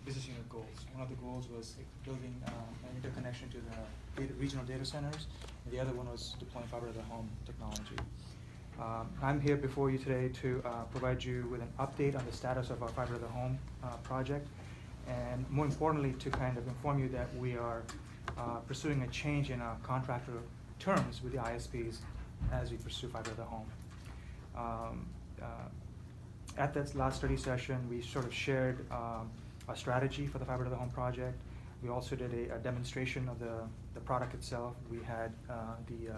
business unit goals. One of the goals was building an interconnection to the regional data centers, and the other one was deploying fiber to the home technology. I'm here before you today to provide you with an update on the status of our fiber to the home project, and more importantly, to kind of inform you that we are pursuing a change in our contractor terms with the ISPs as we pursue fiber to the home. At that last study session, we sort of shared a strategy for the fiber to the home project. We also did a demonstration of the product itself. We had the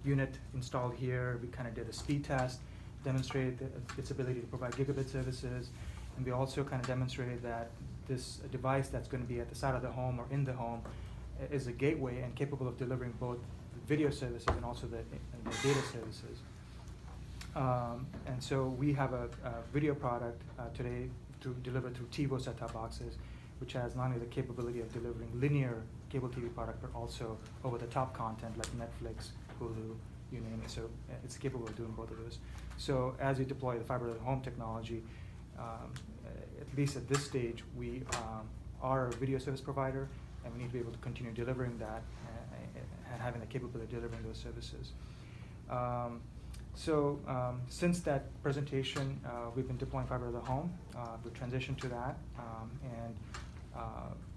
unit installed here. We kind of did a speed test, demonstrated its ability to provide gigabit services, and we also kind of demonstrated that this device that's going to be at the side of the home or in the home is a gateway and capable of delivering both video services and also the data services. And so we have a video product today delivered through TiVo set-top boxes, which has not only the capability of delivering linear cable TV product, but also over-the-top content like Netflix, Hulu, you name it. So it's capable of doing both of those. So as we deploy the fiber to the home technology, at least at this stage, we are a video service provider, and we need to be able to continue delivering that and having the capability of delivering those services. Since that presentation, we've been deploying fiber to the home. We've transitioned to that, and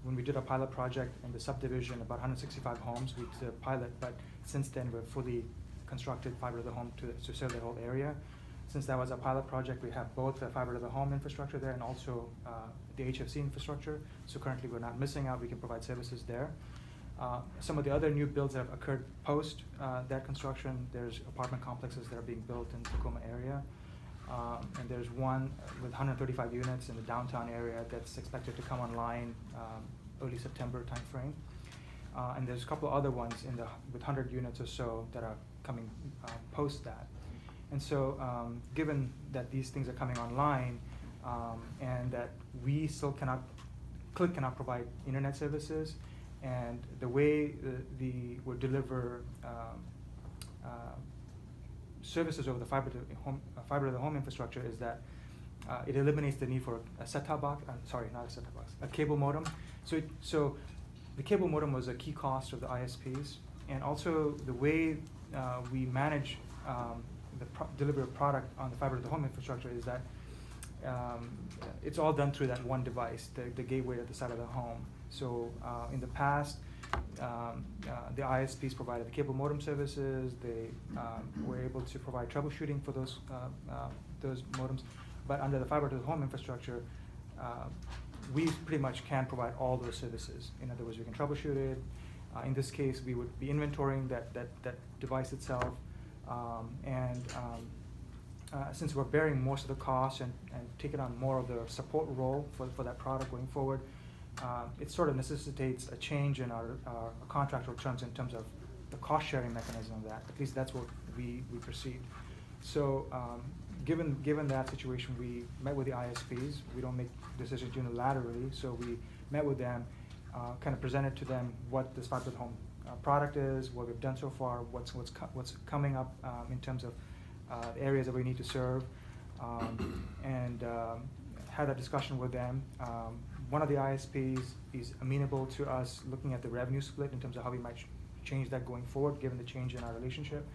when we did a pilot project in the subdivision, about 165 homes, we did a pilot, but since then we've fully constructed fiber to the home to serve the whole area. Since that was a pilot project, we have both the fiber to the home infrastructure there and also the HFC infrastructure. So currently we're not missing out. We can provide services there. Some of the other new builds that have occurred post that construction, there's apartment complexes that are being built in the Tacoma area. And there's one with 135 units in the downtown area that's expected to come online early September timeframe. And there's a couple of other ones with 100 units or so that are coming post that. And so given that these things are coming online and that we still Click cannot provide internet services, and the way we deliver services over the fiber to the home infrastructure is that it eliminates the need for a set-top box. Not a set-top box, a cable modem. So the cable modem was a key cost of the ISPs, and also the way we manage delivery of product on the fiber to the home infrastructure is that it's all done through that one device, the gateway at the side of the home. So in the past, the ISPs provided the cable modem services. They were able to provide troubleshooting for those modems. But under the fiber to the home infrastructure, we pretty much can provide all those services. In other words, we can troubleshoot it. In this case, we would be inventorying that device itself. Since we're bearing most of the costs and taking on more of the support role for that product going forward, it sort of necessitates a change in our contractual terms in terms of the cost-sharing mechanism of that. At least that's what we perceive. So given that situation, we met with the ISPs. We don't make decisions unilaterally, so we met with them, kind of presented to them what this fiber to the home product is, what we've done so far, what's coming up in terms of the areas that we need to serve, and had a discussion with them. One of the ISPs is amenable to us looking at the revenue split in terms of how we might change that going forward, given the change in our relationship.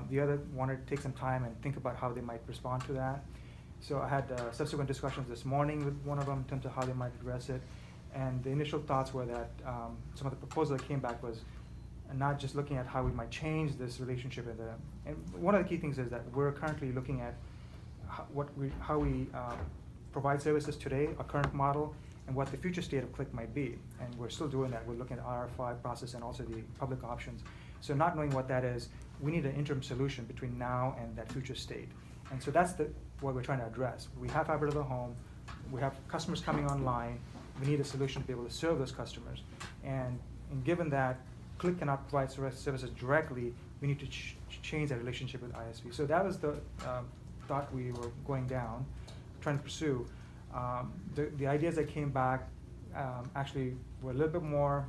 The other wanted to take some time and think about how they might respond to that. So I had subsequent discussions this morning with one of them in terms of how they might address it. And the initial thoughts were that some of the proposal that came back was not just looking at how we might change this relationship. And one of the key things is that we're currently looking at how we provide services today, our current model, and what the future state of Click might be. And we're still doing that. We're looking at RFI process and also the public options. So not knowing what that is, we need an interim solution between now and that future state. And so that's what we're trying to address. We have fiber to the home. We have customers coming online. We need a solution to be able to serve those customers. And given that Click cannot provide services directly, we need to change that relationship with ISP. So that was the thought we were going down, trying to pursue. The ideas that came back actually were a little bit more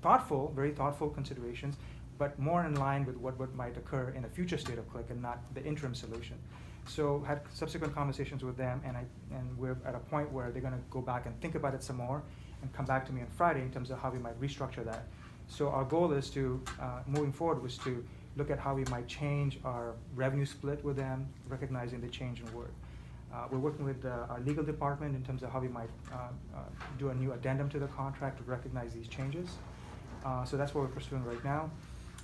thoughtful, very thoughtful considerations, but more in line with what might occur in a future state of Click and not the interim solution. So had subsequent conversations with them, and we're at a point where they're gonna go back and think about it some more and come back to me on Friday in terms of how we might restructure that. So our goal is to, moving forward, was to look at how we might change our revenue split with them, recognizing the change in work. We're working with our legal department in terms of how we might do a new addendum to the contract to recognize these changes. So that's what we're pursuing right now.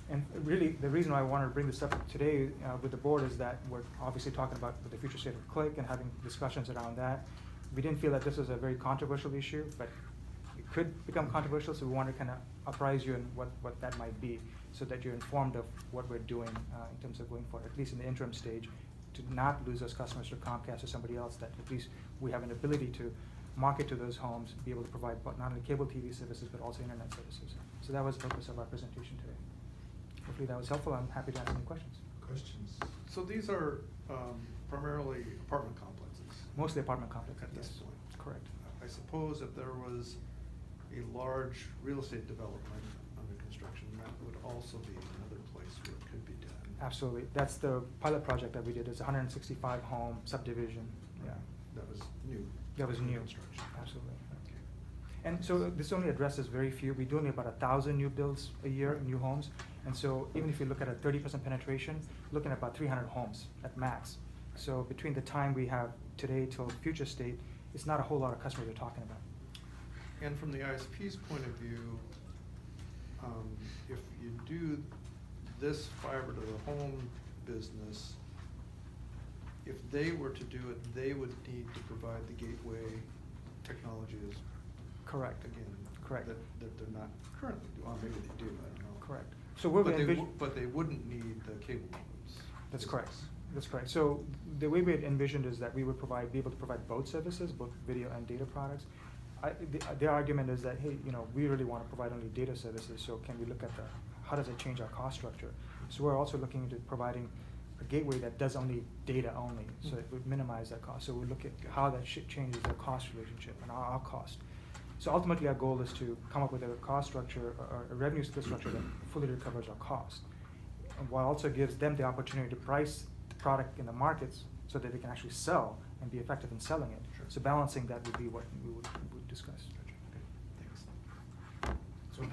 And really, the reason why I wanted to bring this up today with the board is that we're obviously talking about the future state of Click and having discussions around that. We didn't feel that this was a very controversial issue, but it could become controversial, so we want to kind of apprise you in what that might be, so that you're informed of what we're doing in terms of going forward, at least in the interim stage, to not lose those customers to Comcast or somebody else, that at least we have an ability to market to those homes, be able to provide not only cable TV services, but also internet services. So that was the purpose of our presentation today. Hopefully that was helpful. I'm happy to answer any questions. Questions? So these are primarily apartment complexes? Mostly apartment complexes, At this yes. point. Correct. I suppose if there was a large real estate development under construction, that would also be another place where it could be done. Absolutely. That's the pilot project that we did. It's a 165 home subdivision. Yeah. That was new. That was new. Construction. Absolutely. Okay. And so this only addresses very few. We do only about 1,000 new builds a year, new homes. And so even if you look at a 30% penetration, looking at about 300 homes at max. So between the time we have today till future state, it's not a whole lot of customers we're talking about. And from the ISP's point of view, if you do this fiber to the home business, if they were to do it, they would need to provide the gateway technologies. Correct. Again. Correct. That they're not currently doing. Well, maybe they do, I don't know. Correct. So we're But envision. but they wouldn't need the cable modems. That's correct. That's correct. So the way we had envisioned is that we would be able to provide both services, both video and data products. Their argument is that, hey, we really want to provide only data services, so can we look at how does it change our cost structure? So we're also looking into providing a gateway that does only data only, so it would minimize that cost. So we look at how that changes the cost relationship and our cost. So ultimately, our goal is to come up with a cost structure or a revenue split structure that fully recovers our cost, and while also gives them the opportunity to price the product in the markets so that they can actually sell and be effective in selling it. Sure. So balancing that would be what we would discuss. Okay, thanks. So how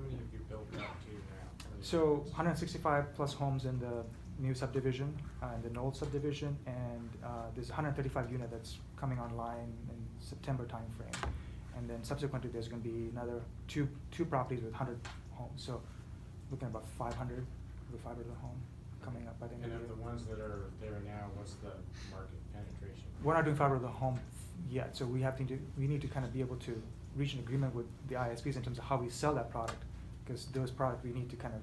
many have you built out to now? So 165 plus homes in the new subdivision, in the Knoll subdivision, and there's 135 unit that's coming online in September timeframe. And then subsequently, there's going to be another two properties with 100 homes. So looking at about 500 with fiber to the home coming up by the end of the year. And of the ones that are there now, what's the market penetration? We're not doing fiber to the home yet, so we need to kind of be able to reach an agreement with the ISPs in terms of how we sell that product, because those products we need to kind of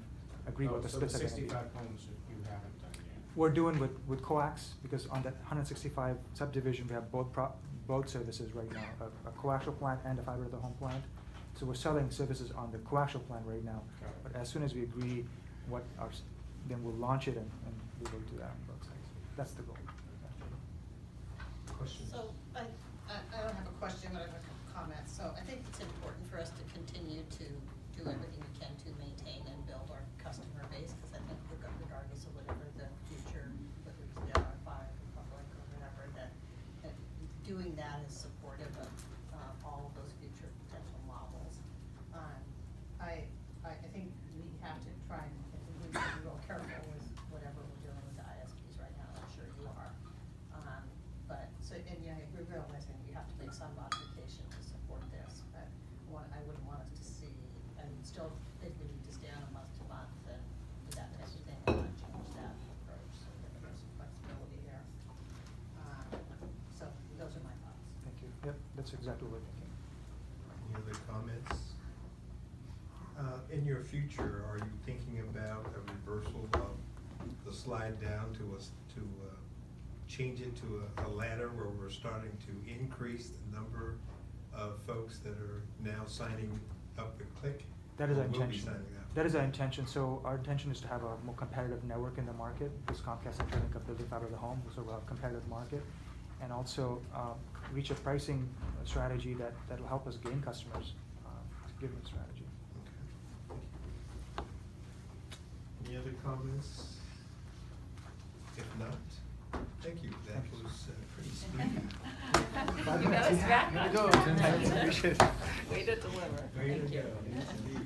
agree what the splits are going to be. So the 65 homes you haven't done yet? We're doing with coax, because on that 165 subdivision, we have both services right now, a coaxial plant and a fiber to the home plant. So we're selling services on the coaxial plant right now. Got it. But as soon as we agree then we'll launch it and we will do that on both sides. That's the goal. Questions? So I don't have a question, but I have a comment. So I think it's important for us to continue to do everything we can to maintain and build our customer base, because I think regardless of whatever the future, whether it's the RFI or public or whatever, that doing that is supportive of all of those future potential models. I think we have to try and be real careful with whatever we're doing with the ISPs right now. I'm sure you are. We're realizing we have to make some modification to support this, but I wouldn't want us to see, I still think we need to stay on a month to month and do that type of thing and not change that approach, so that there's some flexibility there. So those are my thoughts. Thank you. Yep, that's exactly what we're thinking. Any other comments? In your future, are you thinking about a reversal of the slide down to change it to a ladder where we're starting to increase the number of folks that are now signing up with Click? That is or our will be intention. signing up? That is our intention. So our intention is to have a more competitive network in the market, because Comcast and Trinity are building fiber to the home, so we'll have a competitive market, and also reach a pricing strategy that'll help us gain customers, given the strategy. Okay. Any other comments? If not, Thank you, that Thank you. was pretty speedy. Five You minutes, got us yeah. back Way on. to go. Appreciate it. Way to deliver. Way to Thank you. go. Yes, indeed.